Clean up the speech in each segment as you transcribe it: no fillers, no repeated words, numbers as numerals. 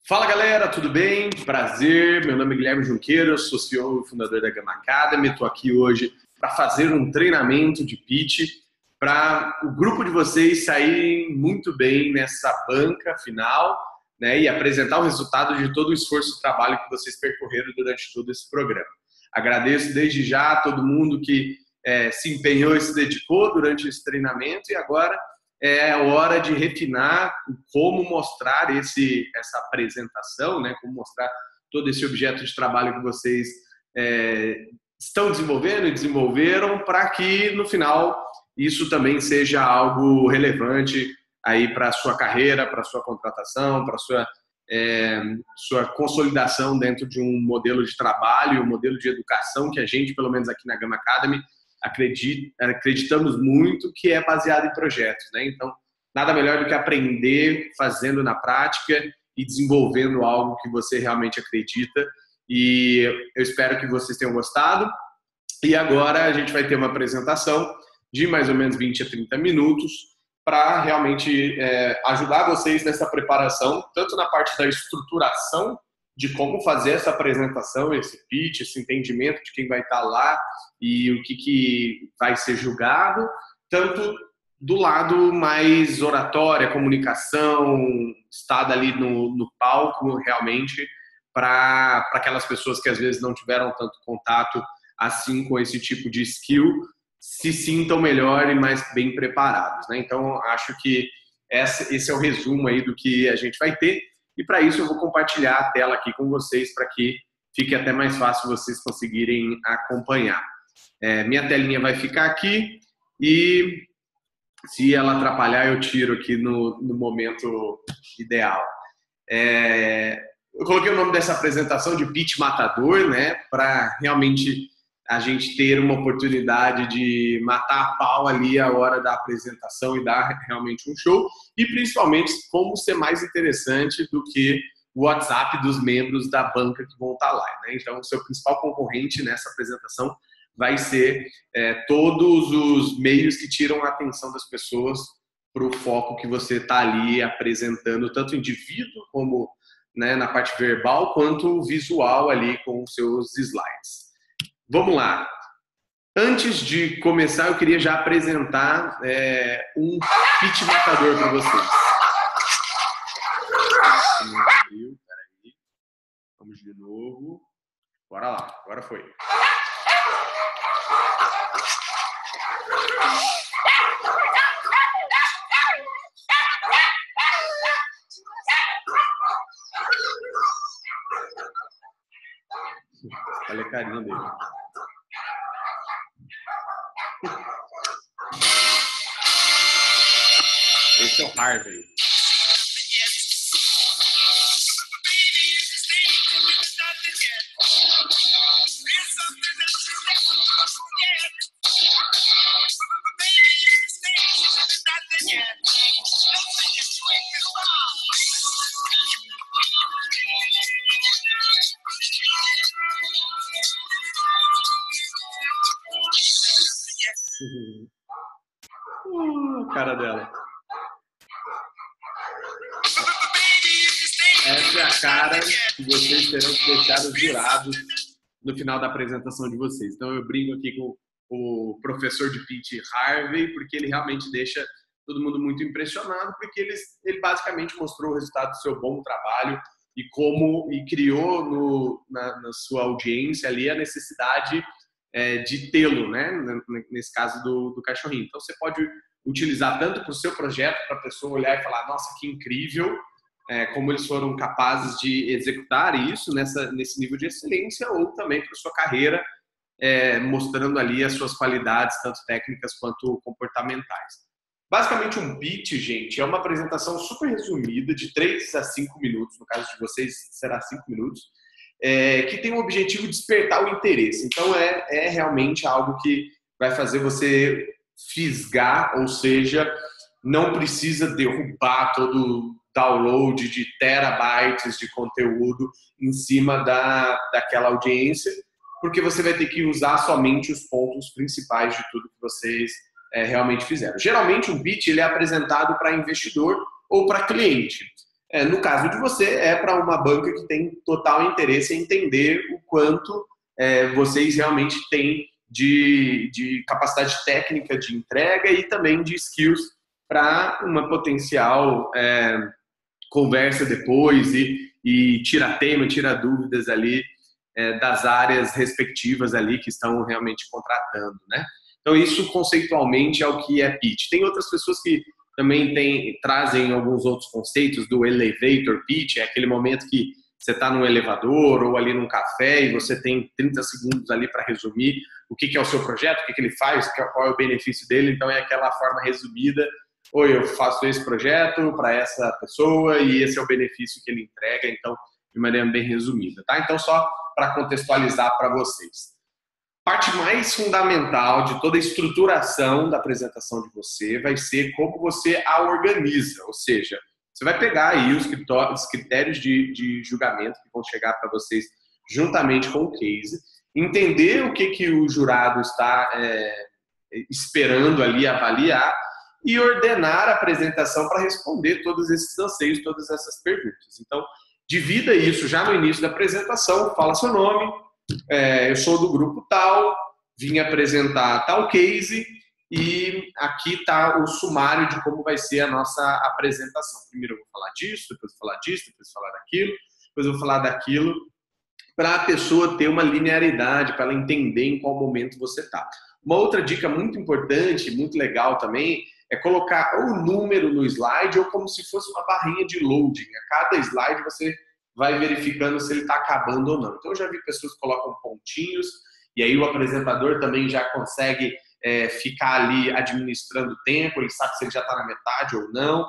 Fala galera, tudo bem? Prazer, meu nome é Guilherme Junqueira, eu sou CEO e fundador da Gama Academy. Estou aqui hoje para fazer um treinamento de pitch para o grupo de vocês saírem muito bem nessa banca final, né, e apresentar o resultado de todo o esforço e trabalho que vocês percorreram durante todo esse programa. Agradeço desde já a todo mundo que se empenhou e se dedicou durante esse treinamento e agora é hora de refinar como mostrar essa apresentação, né? Como mostrar todo esse objeto de trabalho que vocês estão desenvolvendo e desenvolveram para que, no final, isso também seja algo relevante aí para a sua carreira, para a sua contratação, para a sua consolidação dentro de um modelo de trabalho, um modelo de educação que a gente, pelo menos aqui na Gama Academy, acreditamos muito, que é baseado em projetos, né? Então, nada melhor do que aprender fazendo na prática e desenvolvendo algo que você realmente acredita. E eu espero que vocês tenham gostado. E agora a gente vai ter uma apresentação de mais ou menos 20 a 30 minutos para realmente ajudar vocês nessa preparação, tanto na parte da estruturação de como fazer essa apresentação, esse pitch, esse entendimento de quem vai estar lá e o que vai ser julgado, tanto do lado mais oratória, comunicação, estar ali no palco realmente, para aquelas pessoas que às vezes não tiveram tanto contato assim com esse tipo de skill, se sintam melhor e mais bem preparados, né? Então, acho que esse é o resumo aí do que a gente vai ter. E para isso eu vou compartilhar a tela aqui com vocês para que fique até mais fácil vocês conseguirem acompanhar. Minha telinha vai ficar aqui e se ela atrapalhar eu tiro aqui no momento ideal. Eu coloquei o nome dessa apresentação de Pitch Matador, né, para realmente a gente ter uma oportunidade de matar a pau ali a hora da apresentação e dar realmente um show, e principalmente como ser mais interessante do que o WhatsApp dos membros da banca que vão estar lá, né? Então, o seu principal concorrente nessa apresentação vai ser todos os meios que tiram a atenção das pessoas para o foco que você está ali apresentando, tanto o indivíduo como, né, na parte verbal, quanto o visual ali com os seus slides. Vamos lá. Antes de começar, eu queria já apresentar um pitch matador para vocês. Peraí. Vamos de novo. Bora lá. Agora foi. Olha a carinha dele. Esse é o Harvey. Cara dela. Essa é a cara que vocês terão que deixar os jurados no final da apresentação de vocês. Então eu brinco aqui com o professor de pitch Harvey, porque ele realmente deixa todo mundo muito impressionado, porque ele basicamente mostrou o resultado do seu bom trabalho e criou na sua audiência ali a necessidade de tê-lo, né? Nesse caso do cachorrinho. Então você pode utilizar tanto para o seu projeto, para a pessoa olhar e falar, nossa, que incrível, como eles foram capazes de executar isso nesse nível de excelência, ou também para a sua carreira, mostrando ali as suas qualidades, tanto técnicas quanto comportamentais. Basicamente, um pitch, gente, é uma apresentação super resumida, de 3 a 5 minutos, no caso de vocês será 5 minutos, que tem o objetivo de despertar o interesse. Então, é realmente algo que vai fazer você fisgar, ou seja, não precisa derrubar todo o download de terabytes de conteúdo em cima daquela audiência, porque você vai ter que usar somente os pontos principais de tudo que vocês realmente fizeram. Geralmente, um pitch ele é apresentado para investidor ou para cliente. No caso de você, é para uma banca que tem total interesse em entender o quanto vocês realmente têm de capacidade técnica de entrega e também de skills para uma potencial conversa depois e tira tema, tira dúvidas ali das áreas respectivas ali que estão realmente contratando, né? Então isso conceitualmente é o que é pitch. Tem outras pessoas que também trazem alguns outros conceitos do elevator pitch, é aquele momento que você está num elevador ou ali num café e você tem 30 segundos ali para resumir o que é o seu projeto, o que ele faz, qual é o benefício dele. Então é aquela forma resumida: oi, eu faço esse projeto para essa pessoa e esse é o benefício que ele entrega, então de maneira bem resumida, tá? Então só para contextualizar para vocês. Parte mais fundamental de toda a estruturação da apresentação de você vai ser como você a organiza, ou seja, você vai pegar aí os critérios de julgamento que vão chegar para vocês juntamente com o case, entender o que o jurado está esperando ali avaliar e ordenar a apresentação para responder todos esses anseios, todas essas perguntas. Então, divida isso já no início da apresentação, fala seu nome, eu sou do grupo tal, vim apresentar tal case e aqui está o sumário de como vai ser a nossa apresentação. Primeiro eu vou falar disso, depois eu vou falar disso, depois eu vou falar daquilo, depois eu vou falar daquilo, para a pessoa ter uma linearidade, para ela entender em qual momento você está. Uma outra dica muito importante, muito legal também, é colocar ou número no slide ou como se fosse uma barrinha de loading. A cada slide você vai verificando se ele está acabando ou não. Então eu já vi pessoas que colocam pontinhos e aí o apresentador também já consegue ficar ali administrando o tempo, ele sabe se ele já está na metade ou não.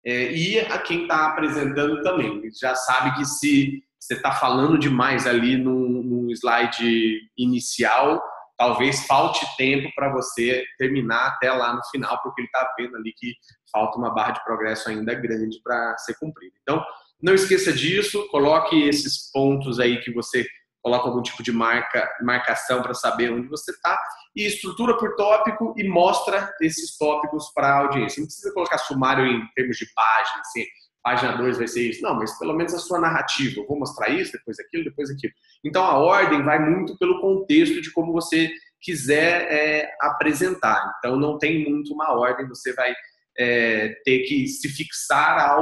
E a quem está apresentando também, ele já sabe que se você está falando demais ali no slide inicial, talvez falte tempo para você terminar até lá no final, porque ele está vendo ali que falta uma barra de progresso ainda grande para ser cumprida. Então, não esqueça disso, coloque esses pontos aí que você coloca algum tipo de marcação para saber onde você está e estrutura por tópico e mostra esses tópicos para a audiência. Não precisa colocar sumário em termos de página, assim, página 2 vai ser isso. Não, mas pelo menos a sua narrativa. Eu vou mostrar isso, depois aquilo, depois aquilo. Então a ordem vai muito pelo contexto de como você quiser apresentar. Então não tem muito uma ordem, você vai ter que se fixar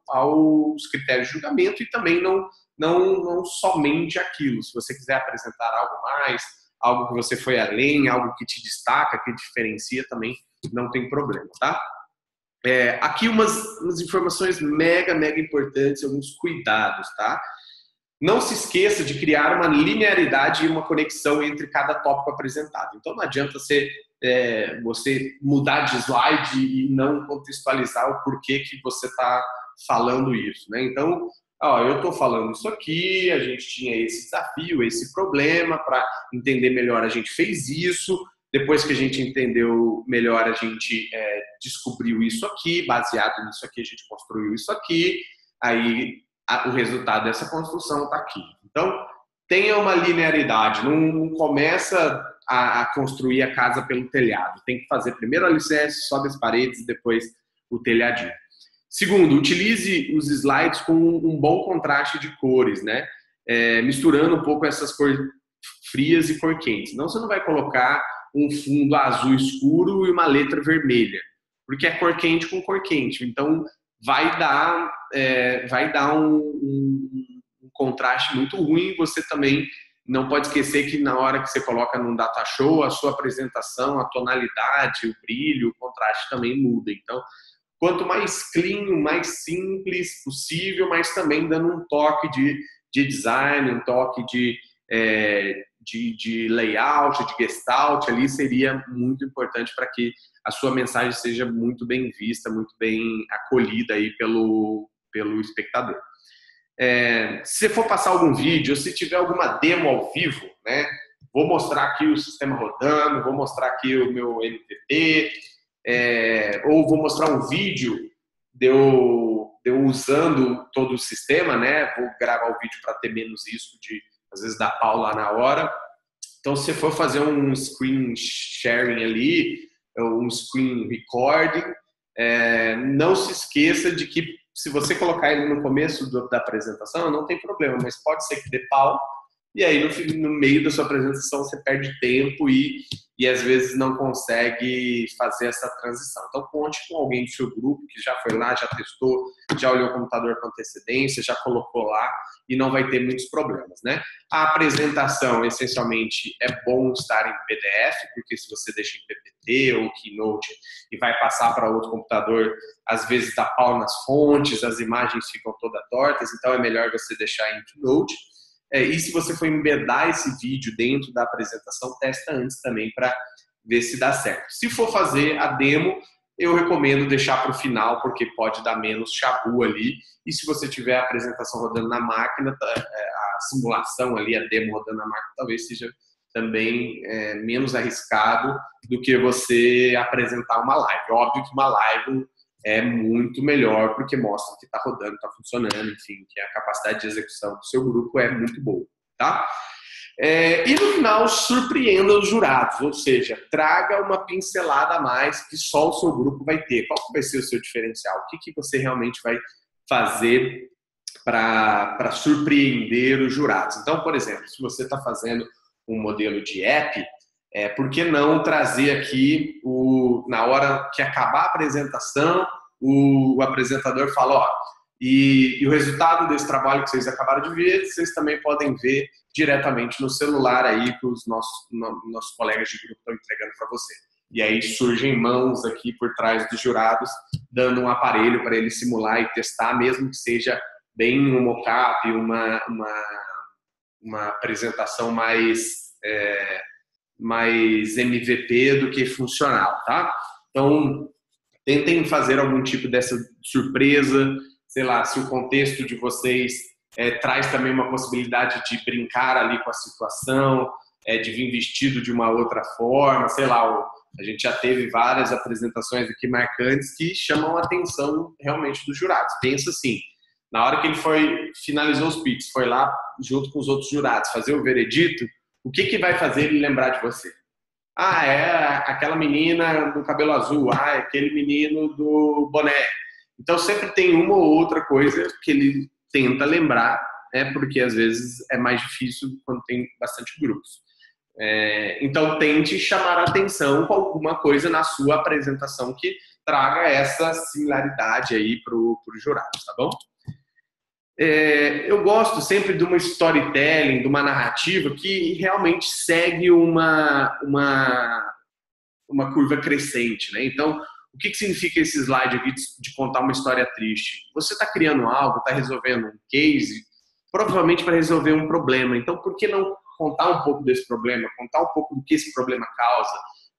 aos critérios de julgamento e também não somente aquilo. Se você quiser apresentar algo mais, algo que você foi além, algo que te destaca, que diferencia, também não tem problema, tá? Aqui umas informações mega importantes, alguns cuidados, tá? Não se esqueça de criar uma linearidade e uma conexão entre cada tópico apresentado. Então não adianta você mudar de slide e não contextualizar o porquê que você está falando isso, né? Então, eu estou falando isso aqui, a gente tinha esse desafio, esse problema, para entender melhor a gente fez isso, depois que a gente entendeu melhor a gente descobriu isso aqui, baseado nisso aqui a gente construiu isso aqui, aí o resultado dessa construção está aqui. Então, tenha uma linearidade, não começa a construir a casa pelo telhado, tem que fazer primeiro o alicerce, sobe as paredes e depois o telhadinho. Segundo, utilize os slides com um bom contraste de cores, né? Misturando um pouco essas cores frias e cor quente. Senão você não vai colocar um fundo azul escuro e uma letra vermelha, porque é cor quente com cor quente. Então vai dar um contraste muito ruim. Você também não pode esquecer que na hora que você coloca num data show, a sua apresentação, a tonalidade, o brilho, o contraste também muda. Então, quanto mais clean, mais simples possível, mas também dando um toque de design, um toque de layout, de gestalt ali, seria muito importante para que a sua mensagem seja muito bem vista, muito bem acolhida aí pelo espectador. Se for passar algum vídeo, se tiver alguma demo ao vivo, né, vou mostrar aqui o sistema rodando, vou mostrar aqui o meu MVP, ou vou mostrar um vídeo de eu usando todo o sistema, né, vou gravar o vídeo para ter menos risco de, às vezes, dar pau lá na hora. Então, se for fazer um screen sharing ali, um screen recording, não se esqueça de que se você colocar ele no começo da apresentação, não tem problema, mas pode ser que dê pau, e aí no meio da sua apresentação você perde tempo e às vezes não consegue fazer essa transição. Então conte com alguém do seu grupo que já foi lá, já testou, já olhou o computador com antecedência, já colocou lá e não vai ter muitos problemas, né? A apresentação, essencialmente, é bom estar em PDF, porque se você deixa em PPT ou Keynote e vai passar para outro computador, às vezes dá pau nas fontes, as imagens ficam todas tortas, então é melhor você deixar em Keynote. E se você for embedar esse vídeo dentro da apresentação, testa antes também para ver se dá certo. Se for fazer a demo, eu recomendo deixar para o final, porque pode dar menos chabu ali. E se você tiver a apresentação rodando na máquina, a simulação ali, a demo rodando na máquina, talvez seja também menos arriscado do que você apresentar uma live. Óbvio que uma live é muito melhor, porque mostra que está rodando, está funcionando, enfim, que a capacidade de execução do seu grupo é muito boa, tá? E no final, surpreenda os jurados, ou seja, traga uma pincelada a mais que só o seu grupo vai ter. Qual vai ser o seu diferencial? O que você realmente vai fazer para surpreender os jurados? Então, por exemplo, se você está fazendo um modelo de app, por que não trazer aqui, na hora que acabar a apresentação, o apresentador fala, ó, e o resultado desse trabalho que vocês acabaram de ver, vocês também podem ver diretamente no celular aí que os nossos colegas de grupo estão entregando para você. E aí surgem mãos aqui por trás dos jurados, dando um aparelho para ele simular e testar, mesmo que seja bem um mockup, uma apresentação mais MVP do que funcional, tá? Então, tentem fazer algum tipo dessa surpresa, sei lá, se o contexto de vocês traz também uma possibilidade de brincar ali com a situação, de vir vestido de uma outra forma, sei lá, a gente já teve várias apresentações aqui marcantes que chamam a atenção realmente dos jurados. Pensa assim, na hora que ele finalizou os pitches, foi lá junto com os outros jurados fazer o veredito, o que vai fazer ele lembrar de você? Ah, é aquela menina do cabelo azul. Ah, é aquele menino do boné. Então, sempre tem uma ou outra coisa que ele tenta lembrar, porque às vezes é mais difícil quando tem bastante grupos. Então, tente chamar a atenção com alguma coisa na sua apresentação que traga essa similaridade aí para os jurados, tá bom? Eu gosto sempre de uma storytelling, de uma narrativa que realmente segue uma curva crescente, né? Então, o que significa esse slide aqui de contar uma história triste? Você está criando algo, está resolvendo um case, provavelmente para resolver um problema. Então, por que não contar um pouco desse problema, contar um pouco do que esse problema causa,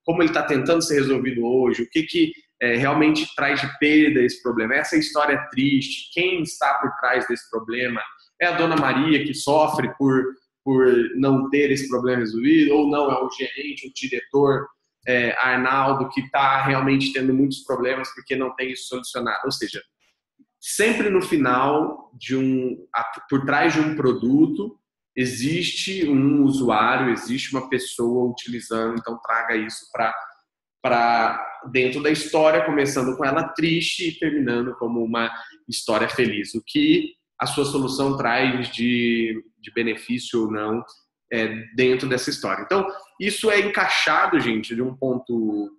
como ele está tentando ser resolvido hoje, o que realmente traz de perda esse problema? Essa história é triste, quem está por trás desse problema? É a Dona Maria que sofre por não ter esse problema resolvido, ou não, é o gerente, o diretor Arnaldo que está realmente tendo muitos problemas porque não tem isso solucionado. Ou seja, sempre no final, por trás de um produto, existe um usuário, existe uma pessoa utilizando, então traga isso para dentro da história, começando com ela triste e terminando como uma história feliz. O que a sua solução traz de benefício ou não dentro dessa história. Então, isso é encaixado, gente, de um ponto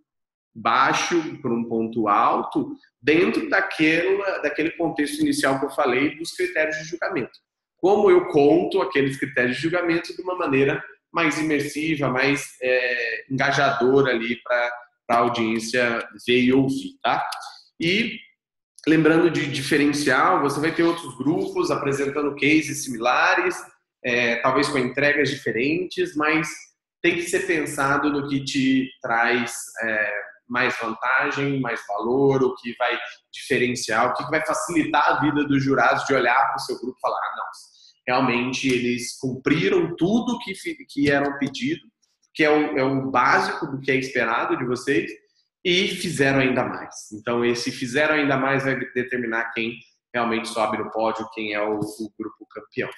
baixo para um ponto alto, dentro daquele contexto inicial que eu falei dos critérios de julgamento. Como eu conto aqueles critérios de julgamento de uma maneira mais imersiva, mais engajadora ali para a audiência ver e ouvir, tá? E lembrando de diferencial, você vai ter outros grupos apresentando cases similares, talvez com entregas diferentes, mas tem que ser pensado no que te traz mais vantagem, mais valor, o que vai diferenciar, o que vai facilitar a vida dos jurados de olhar para o seu grupo e falar, não, realmente eles cumpriram tudo que eram pedido, que é o básico do que é esperado de vocês, e fizeram ainda mais. Então, esse fizeram ainda mais vai determinar quem realmente sobe no pódio, quem é o grupo campeão.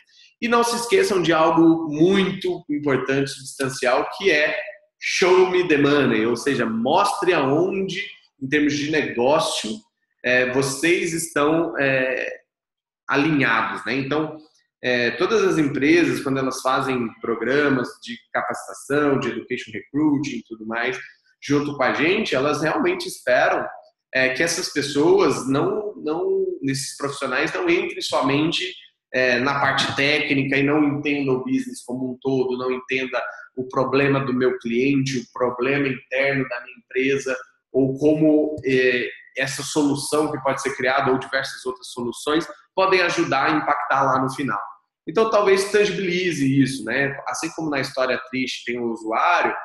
E não se esqueçam de algo muito importante, substancial, que é show me the money, ou seja, mostre aonde, em termos de negócio, vocês estão alinhados, né? Então, todas as empresas, quando elas fazem programas de capacitação, de education recruiting e tudo mais, junto com a gente, elas realmente esperam que essas pessoas nesses profissionais não entrem somente na parte técnica e não entendam o business como um todo, não entenda o problema do meu cliente, o problema interno da minha empresa, ou como essa solução que pode ser criada ou diversas outras soluções podem ajudar a impactar lá no final. Então, talvez tangibilize isso, né? Assim como na história triste tem o usuário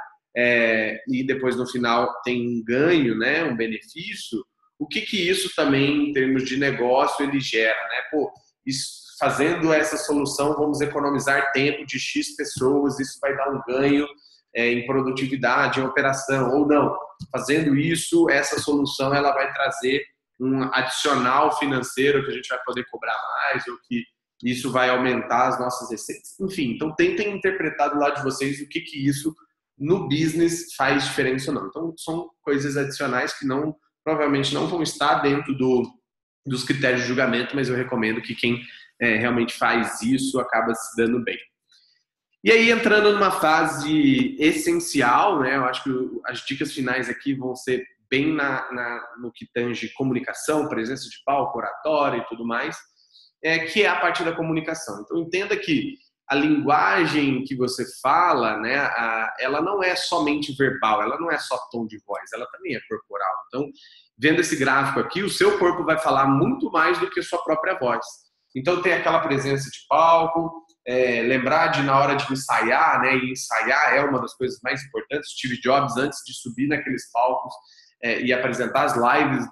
e depois no final tem um ganho, né? Um benefício, o que isso também, em termos de negócio, ele gera, né? Pô, fazendo essa solução, vamos economizar tempo de X pessoas, isso vai dar um ganho em produtividade, em operação, ou não. Fazendo isso, essa solução ela vai trazer um adicional financeiro que a gente vai poder cobrar mais, ou que isso vai aumentar as nossas receitas. Enfim, então tentem interpretar do lado de vocês o que isso no business faz diferença ou não. Então, são coisas adicionais que provavelmente não vão estar dentro dos critérios de julgamento, mas eu recomendo que quem realmente faz isso acaba se dando bem. E aí, entrando numa fase essencial, né, eu acho que as dicas finais aqui vão ser bem no que tange comunicação, presença de palco, oratória e tudo mais, que é a parte da comunicação. Então, entenda que a linguagem que você fala, né, ela não é somente verbal, ela não é só tom de voz, ela também é corporal. Então, vendo esse gráfico aqui, o seu corpo vai falar muito mais do que a sua própria voz. Então, tem aquela presença de palco, lembrar de na hora de ensaiar, né, e ensaiar é uma das coisas mais importantes. Steve Jobs, antes de subir naqueles palcos e apresentar as lives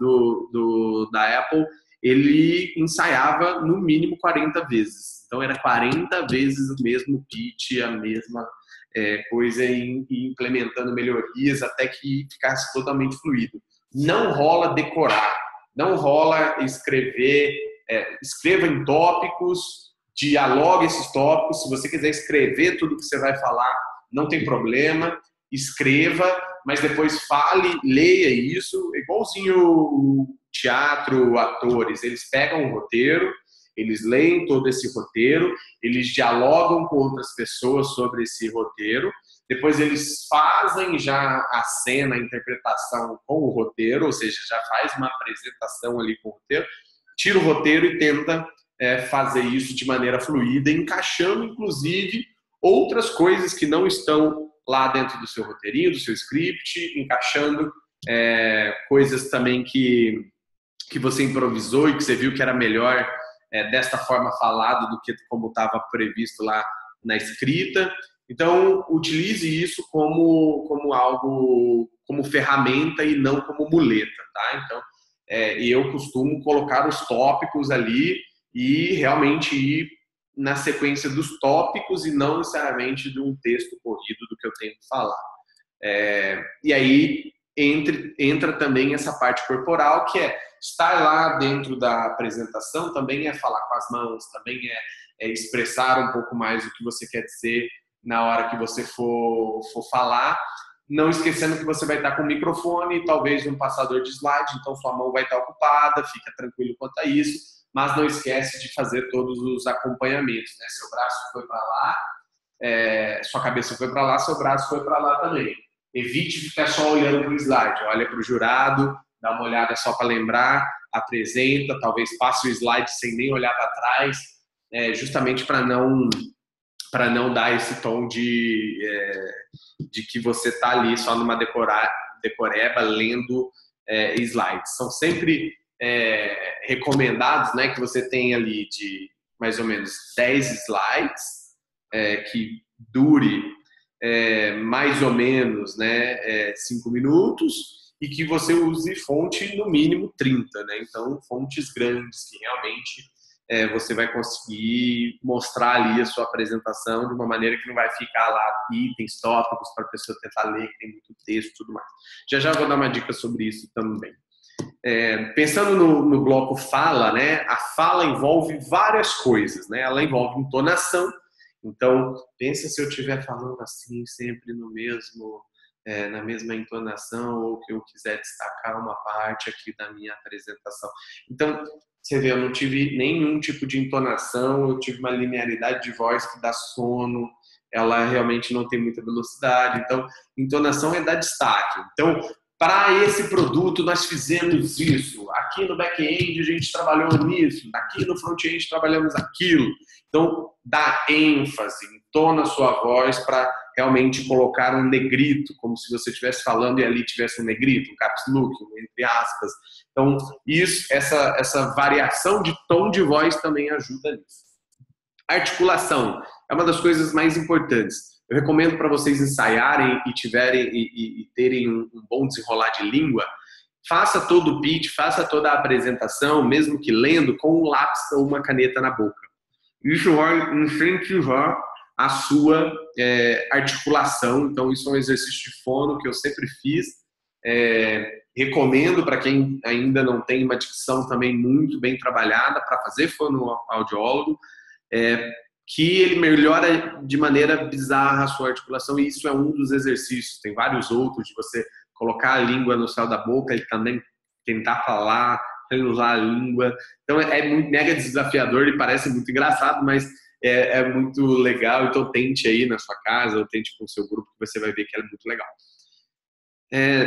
da Apple, ele ensaiava no mínimo 40 vezes. Então, era 40 vezes o mesmo pitch, a mesma coisa, e implementando melhorias até que ficasse totalmente fluido. Não rola decorar, não rola escrever, escreva em tópicos, dialogue esses tópicos. Se você quiser escrever tudo que você vai falar, não tem problema, escreva, mas depois fale, leia isso, igualzinho o teatro, atores, eles pegam um roteiro, eles leem todo esse roteiro, eles dialogam com outras pessoas sobre esse roteiro, depois eles fazem já a cena, a interpretação com o roteiro, ou seja, já faz uma apresentação ali com o roteiro, tira o roteiro e tenta fazer isso de maneira fluida, encaixando inclusive outras coisas que não estão lá dentro do seu roteirinho, do seu script, encaixando coisas também que você improvisou e que você viu que era melhor desta forma falado do que como estava previsto lá na escrita. Então, utilize isso como algo, como ferramenta e não como muleta, tá? Então, eu costumo colocar os tópicos ali e realmente ir na sequência dos tópicos e não necessariamente de um texto corrido do que eu tenho que falar. E aí entra também essa parte corporal, que é estar lá dentro da apresentação, também é falar com as mãos, também é expressar um pouco mais o que você quer dizer na hora que você for falar, não esquecendo que você vai estar com o microfone e talvez um passador de slide, então sua mão vai estar ocupada, fica tranquilo quanto a isso, mas não esquece de fazer todos os acompanhamentos, né? Seu braço foi para lá, sua cabeça foi para lá, seu braço foi para lá também. Evite ficar só olhando para o slide, olha para o jurado, dá uma olhada só para lembrar, apresenta, talvez passe o slide sem nem olhar para trás, justamente para não dar esse tom de que você está ali só numa decoreba lendo slides. São sempre recomendados, né, que você tenha ali de mais ou menos 10 slides, que dure mais ou menos 5 minutos, e que você use fonte no mínimo 30, né? Então, fontes grandes que realmente você vai conseguir mostrar ali a sua apresentação de uma maneira que não vai ficar lá itens, tópicos para a pessoa tentar ler, que tem muito texto e tudo mais. Já vou dar uma dica sobre isso também. Pensando no bloco fala, né? A fala envolve várias coisas, né? Ela envolve entonação. Então, pensa se eu estiver falando assim, sempre no mesmo na mesma entonação ou que eu quiser destacar uma parte aqui da minha apresentação. Então, você vê, eu não tive nenhum tipo de entonação, eu tive uma linearidade de voz que dá sono, ela realmente não tem muita velocidade. Então, entonação é dar destaque. Então, para esse produto nós fizemos isso, aqui no back-end a gente trabalhou nisso, aqui no front-end trabalhamos aquilo. Então, dá ênfase, entona a sua voz para realmente colocar um negrito, como se você estivesse falando e ali tivesse um negrito, um caps look, entre aspas. Então, essa variação de tom de voz também ajuda nisso. Articulação é uma das coisas mais importantes. Eu recomendo para vocês ensaiarem e terem um bom desenrolar de língua. Faça todo o pitch, faça toda a apresentação, mesmo que lendo, com um lápis ou uma caneta na boca. Isso vai incentivar a sua articulação. Então, isso é um exercício de fono que eu sempre fiz. Recomendo para quem ainda não tem uma dicção também muito bem trabalhada para fazer fonoaudiólogo, que ele melhora de maneira bizarra a sua articulação, e isso é um dos exercícios. Tem vários outros, de você colocar a língua no céu da boca e também tentar falar, usar a língua. Então é muito mega desafiador e parece muito engraçado, mas é muito legal. Então tente aí na sua casa, ou tente com o seu grupo, que você vai ver que é muito legal.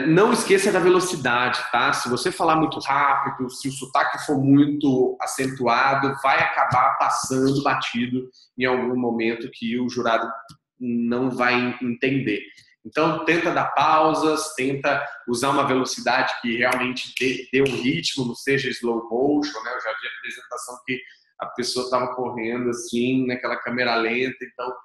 Não esqueça da velocidade, tá? Se você falar muito rápido, se o sotaque for muito acentuado, vai acabar passando batido em algum momento que o jurado não vai entender. Então, tenta dar pausas, tenta usar uma velocidade que realmente dê um ritmo, não seja slow motion, né? Eu já vi apresentação que a pessoa estava correndo assim, naquela câmera lenta, então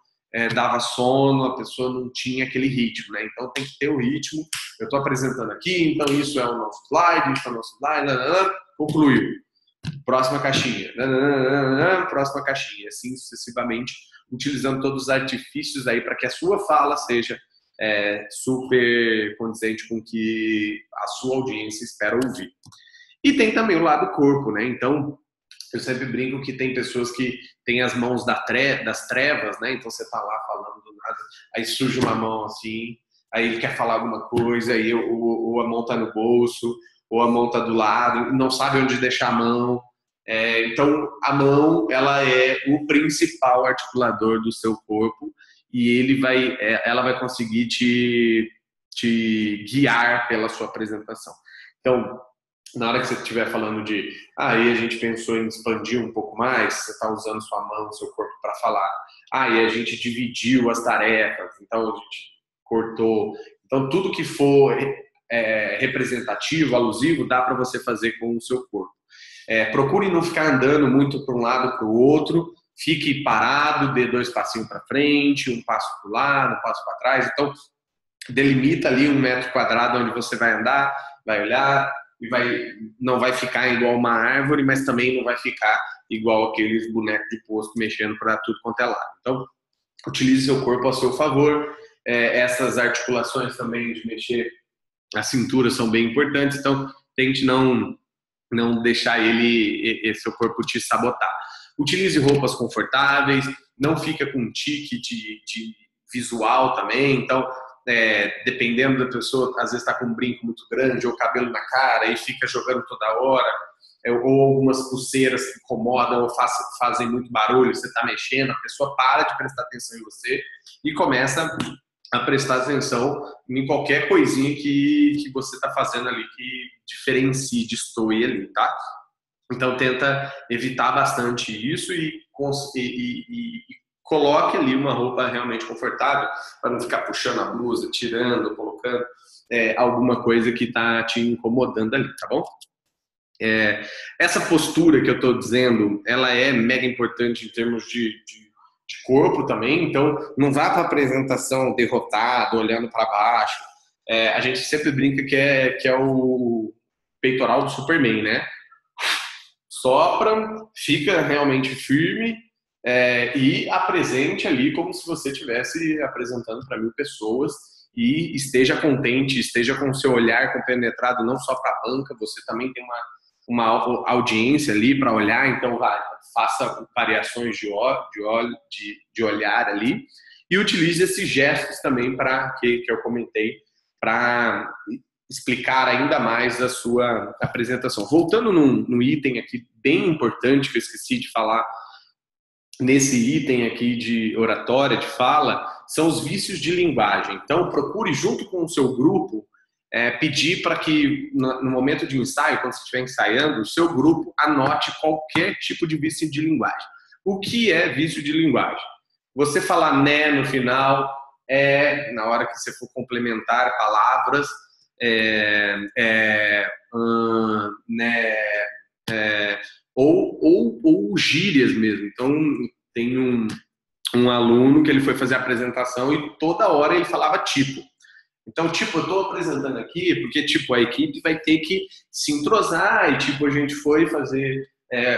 dava sono, a pessoa não tinha aquele ritmo, né? Então tem que ter o ritmo. Eu estou apresentando aqui, então isso é o nosso slide, isso é o nosso slide, concluiu. Próxima caixinha, próxima caixinha, assim sucessivamente, utilizando todos os artifícios aí para que a sua fala seja super condizente com o que a sua audiência espera ouvir. E tem também o lado corpo, né? Então, eu sempre brinco que tem pessoas que têm as mãos das trevas, né? Então você tá lá falando do nada, aí surge uma mão assim, aí ele quer falar alguma coisa, aí ou a mão tá no bolso, ou a mão tá do lado, não sabe onde deixar a mão. Então a mão, ela é o principal articulador do seu corpo e ela vai conseguir te guiar pela sua apresentação. Então, na hora que você estiver falando aí a gente pensou em expandir um pouco mais, você está usando sua mão, seu corpo para falar. E a gente dividiu as tarefas, então a gente cortou. Então, tudo que for representativo, alusivo, dá para você fazer com o seu corpo. Procure não ficar andando muito para um lado para o outro, fique parado, dê 2 passinhos para frente, 1 passo para o lado, 1 passo para trás. Então, delimita ali 1 metro quadrado onde você vai andar, vai olhar, e não vai ficar igual uma árvore, mas também não vai ficar igual aqueles bonecos de posto mexendo para tudo quanto é lado. Então, utilize seu corpo a seu favor. Essas articulações também de mexer a cintura são bem importantes, então tente não deixar seu corpo te sabotar. Utilize roupas confortáveis, não fica com um tique de visual também, então dependendo da pessoa, às vezes está com um brinco muito grande ou cabelo na cara e fica jogando toda hora, ou algumas pulseiras que incomodam ou fazem muito barulho, você está mexendo, a pessoa para de prestar atenção em você e começa a prestar atenção em qualquer coisinha que você está fazendo ali que diferencie, destoie ali, tá? Então tenta evitar bastante isso e coloque ali uma roupa realmente confortável para não ficar puxando a blusa, tirando, colocando alguma coisa que está te incomodando ali, tá bom? Essa postura que eu estou dizendo, ela é mega importante em termos de corpo também, então não vá para a apresentação derrotado, olhando para baixo. A gente sempre brinca que é o peitoral do Superman, né? Sopra, fica realmente firme e apresente ali como se você estivesse apresentando para 1000 pessoas e esteja contente, esteja com o seu olhar compenetrado não só para a banca, você também tem uma audiência ali para olhar, então faça variações de olhar ali e utilize esses gestos também que eu comentei para explicar ainda mais a sua apresentação. Voltando num item aqui bem importante que eu esqueci de falar, nesse item aqui de oratória, de fala, são os vícios de linguagem. Então, procure, junto com o seu grupo, pedir para que, no momento de ensaio, quando você estiver ensaiando, o seu grupo anote qualquer tipo de vício de linguagem. O que é vício de linguagem? Você falar né no final, na hora que você for complementar palavras, né, ou gírias mesmo. Então, tem um aluno que ele foi fazer a apresentação e toda hora ele falava tipo. Então, tipo, eu estou apresentando aqui porque, tipo, a equipe vai ter que se entrosar e, tipo, a gente foi fazer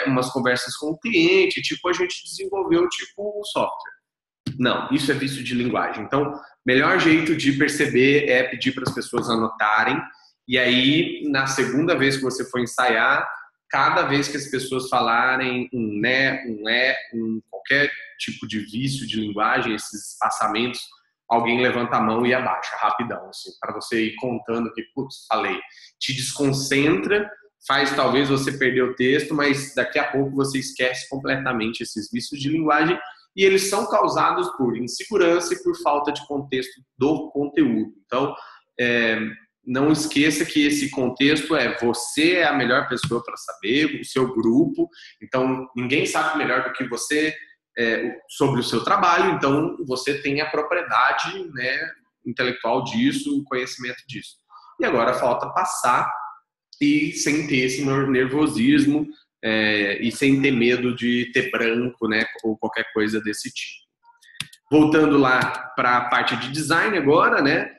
umas conversas com o cliente, tipo, a gente desenvolveu, tipo, o software. Não, isso é vício de linguagem. Então, melhor jeito de perceber é pedir para as pessoas anotarem e aí, na segunda vez que você for ensaiar, cada vez que as pessoas falarem um né, qualquer tipo de vício de linguagem, esses espaçamentos, alguém levanta a mão e abaixa rapidão, assim, para você ir contando que, putz, falei. Te desconcentra, faz talvez você perder o texto, mas daqui a pouco você esquece completamente esses vícios de linguagem e eles são causados por insegurança e por falta de contexto do conteúdo. Então, não esqueça que esse contexto você é a melhor pessoa para saber, o seu grupo, então ninguém sabe melhor do que você sobre o seu trabalho, então você tem a propriedade, né, intelectual disso, o conhecimento disso. E agora falta passar e sem ter esse nervosismo e sem ter medo de ter branco, né, ou qualquer coisa desse tipo. Voltando lá para a parte de design agora, né,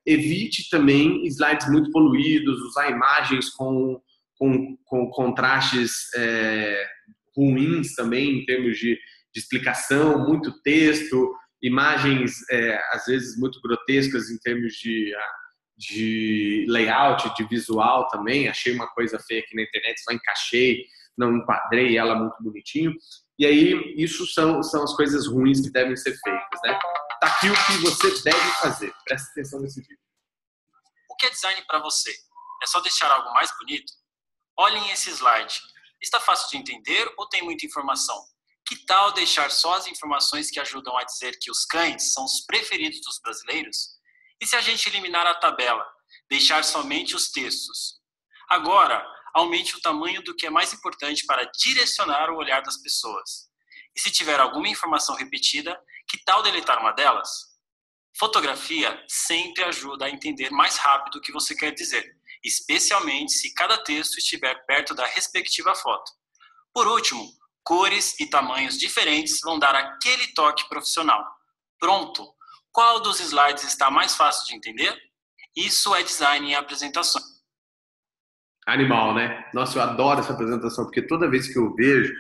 evite também slides muito poluídos, usar imagens com contrastes ruins também em termos de explicação, muito texto, imagens às vezes muito grotescas em termos de layout, de visual também. Achei uma coisa feia aqui na internet, só encaixei, não enquadrei ela muito bonitinho. E aí, isso são as coisas ruins que devem ser feitas, né? Tá aqui o que você deve fazer. Presta atenção nesse vídeo. O que é design para você? É só deixar algo mais bonito? Olhem esse slide. Está fácil de entender ou tem muita informação? Que tal deixar só as informações que ajudam a dizer que os cães são os preferidos dos brasileiros? E se a gente eliminar a tabela? Deixar somente os textos? Agora, aumente o tamanho do que é mais importante para direcionar o olhar das pessoas. E se tiver alguma informação repetida, que tal deletar uma delas? Fotografia sempre ajuda a entender mais rápido o que você quer dizer, especialmente se cada texto estiver perto da respectiva foto. Por último, cores e tamanhos diferentes vão dar aquele toque profissional. Pronto! Qual dos slides está mais fácil de entender? Isso é design em apresentação. Animal, né? Nossa, eu adoro essa apresentação, porque toda vez que eu vejo,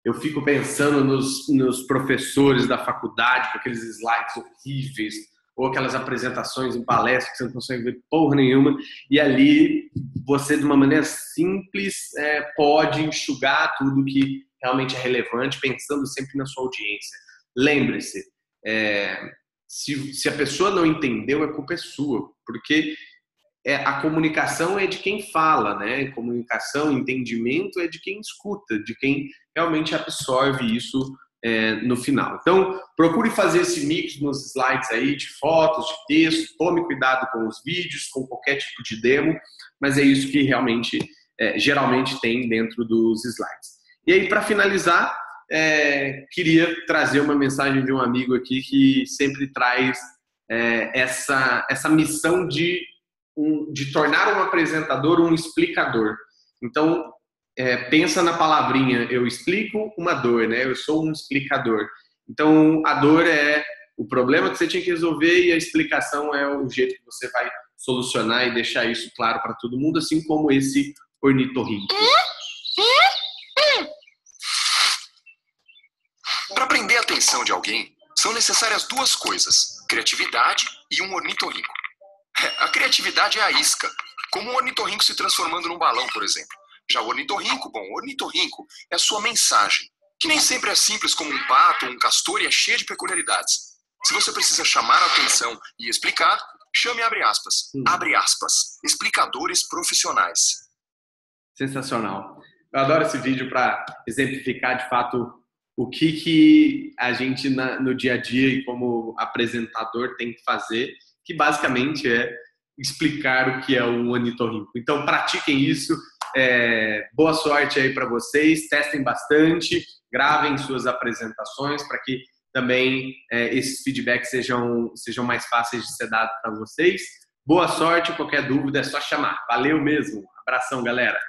eu fico pensando nos professores da faculdade, com aqueles slides horríveis, ou aquelas apresentações em palestra que você não consegue ver porra nenhuma, e ali você, de uma maneira simples, pode enxugar tudo que realmente é relevante, pensando sempre na sua audiência. Lembre-se, se a pessoa não entendeu, a culpa é sua, porque a comunicação é de quem fala, né? Comunicação, entendimento é de quem escuta, de quem realmente absorve isso no final. Então, procure fazer esse mix nos slides aí de fotos, de texto, tome cuidado com os vídeos, com qualquer tipo de demo, mas é isso que realmente, geralmente tem dentro dos slides. E aí, para finalizar, queria trazer uma mensagem de um amigo aqui que sempre traz essa missão de tornar um apresentador um explicador. Então, pensa na palavrinha, eu explico uma dor, né? Eu sou um explicador. Então, a dor é o problema que você tinha que resolver e a explicação é o jeito que você vai solucionar e deixar isso claro para todo mundo, assim como esse ornitorrinco. Para prender a atenção de alguém, são necessárias duas coisas, criatividade e um ornitorrinco. A criatividade é a isca, como um ornitorrinco se transformando num balão, por exemplo. Já o ornitorrinco, o ornitorrinco é a sua mensagem, que nem sempre é simples como um pato ou um castor e é cheia de peculiaridades. Se você precisa chamar a atenção e explicar, Chame abre aspas, explicadores profissionais. Sensacional. Eu adoro esse vídeo para exemplificar de fato o que a gente no dia a dia e como apresentador tem que fazer, que basicamente é explicar o que é um ornitorrinco. Então pratiquem isso, boa sorte aí para vocês, testem bastante, gravem suas apresentações para que também esses feedbacks sejam mais fáceis de ser dados para vocês. Boa sorte, qualquer dúvida é só chamar. Valeu mesmo, abração galera!